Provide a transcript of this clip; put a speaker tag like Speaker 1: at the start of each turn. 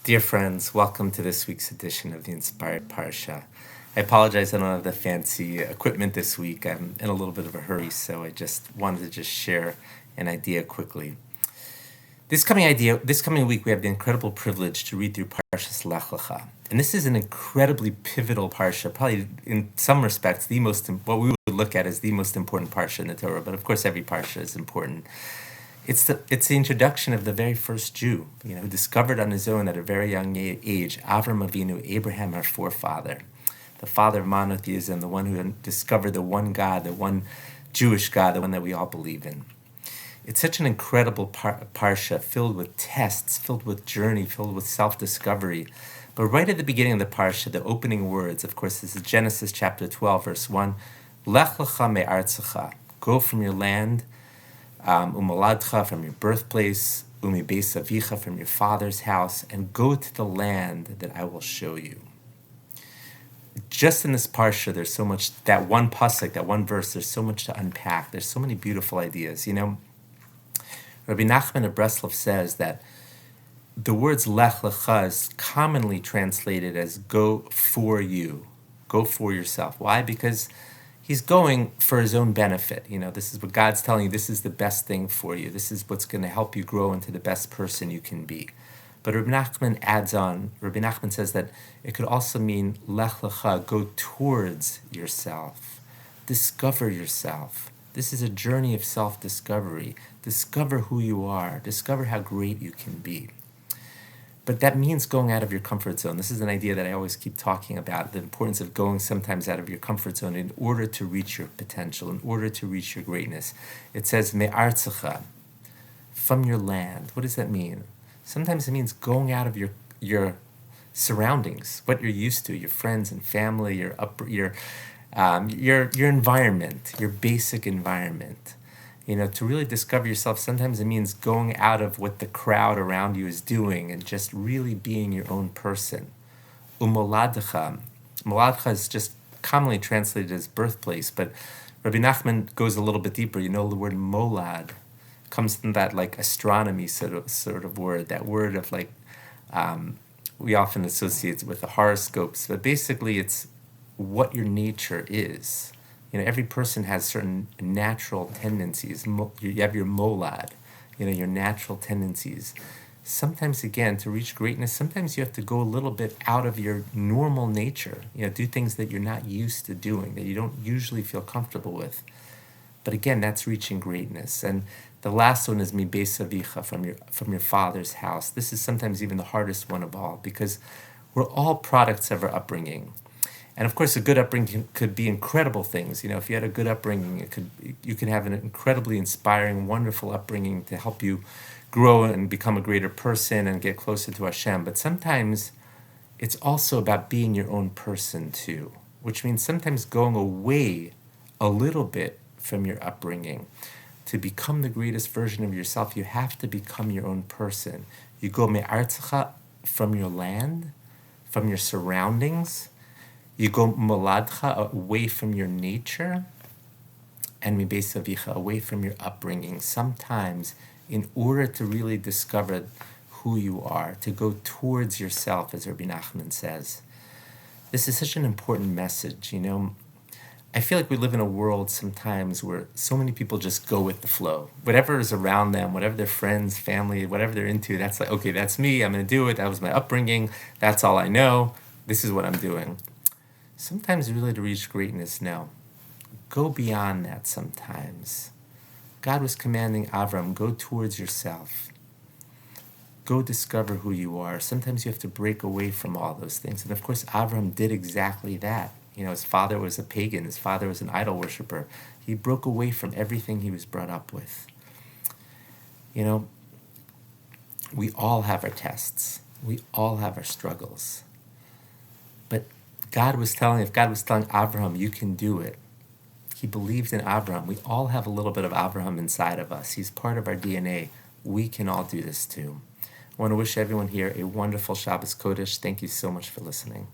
Speaker 1: Dear friends, welcome to this week's edition of the Inspired Parsha. I apologize I don't have the fancy equipment this week. I'm in a little bit of a hurry, so I just wanted to share an idea quickly. This coming week, we have the incredible privilege to read through Parshas Lecha. And this is an incredibly pivotal parsha, probably in some respects, what we would look at as the most important parsha in the Torah, but of course every parsha is important. It's the introduction of the very first Jew, who discovered on his own at a very young age, Avram Avinu, Abraham, our forefather, the father of monotheism, the one who discovered the one God, the one Jewish God, the one that we all believe in. It's such an incredible parsha, filled with tests, filled with journey, filled with self-discovery. But right at the beginning of the parsha, the opening words, of course, this is Genesis chapter 12, verse 1, Lech Lecha me'artzecha, go from your land, umoladcha, from your birthplace, beis avicha, from your father's house, and go to the land that I will show you. Just in this parsha, there's so much, that one pasuk, that one verse, there's so much to unpack. There's so many beautiful ideas. Rabbi Nachman of Breslov says that the words Lech Lecha is commonly translated as go for you, go for yourself. Why? Because he's going for his own benefit. This is what God's telling you. This is the best thing for you. This is what's going to help you grow into the best person you can be. But Rabbi Nachman adds on, Rabbi Nachman says that it could also mean Lech Lecha, go towards yourself, discover yourself. This is a journey of self-discovery. Discover who you are. Discover how great you can be. But that means going out of your comfort zone. This is an idea that I always keep talking about, the importance of going sometimes out of your comfort zone in order to reach your potential, in order to reach your greatness. It says, me'artzecha, from your land. What does that mean? Sometimes it means going out of your surroundings, what you're used to, your friends and family, your environment, your basic environment. To really discover yourself, sometimes it means going out of what the crowd around you is doing and just really being your own person. Umoladcha. Moladcha is just commonly translated as birthplace, but Rabbi Nachman goes a little bit deeper. The word molad comes from that astronomy sort of word, that word of we often associate it with the horoscopes, but basically it's what your nature is. Every person has certain natural tendencies. You have your molad, your natural tendencies. Sometimes, again, to reach greatness, sometimes you have to go a little bit out of your normal nature. Do things that you're not used to doing, that you don't usually feel comfortable with. But again, that's reaching greatness. And the last one is beis avicha, from your father's house. This is sometimes even the hardest one of all, because we're all products of our upbringing. And of course, a good upbringing could be incredible things. If you had a good upbringing, you could have an incredibly inspiring, wonderful upbringing to help you grow and become a greater person and get closer to Hashem. But sometimes it's also about being your own person too, which means sometimes going away a little bit from your upbringing. To become the greatest version of yourself, you have to become your own person. You go me'artzecha, from your land, from your surroundings. You go moladcha, away from your nature, and beis avicha, away from your upbringing. Sometimes, in order to really discover who you are, to go towards yourself, as Rabbi Nachman says. This is such an important message. I feel like we live in a world sometimes where so many people just go with the flow. Whatever is around them, whatever their friends, family, whatever they're into, that's okay, that's me, I'm going to do it, that was my upbringing, that's all I know, this is what I'm doing. Sometimes really to reach greatness, no. Go beyond that sometimes. God was commanding Avram, go towards yourself. Go discover who you are. Sometimes you have to break away from all those things. And of course, Avram did exactly that. His father was a pagan. His father was an idol worshiper. He broke away from everything he was brought up with. We all have our tests. We all have our struggles. But if God was telling Abraham, you can do it. He believed in Abraham. We all have a little bit of Abraham inside of us. He's part of our DNA. We can all do this too. I want to wish everyone here a wonderful Shabbos Kodesh. Thank you so much for listening.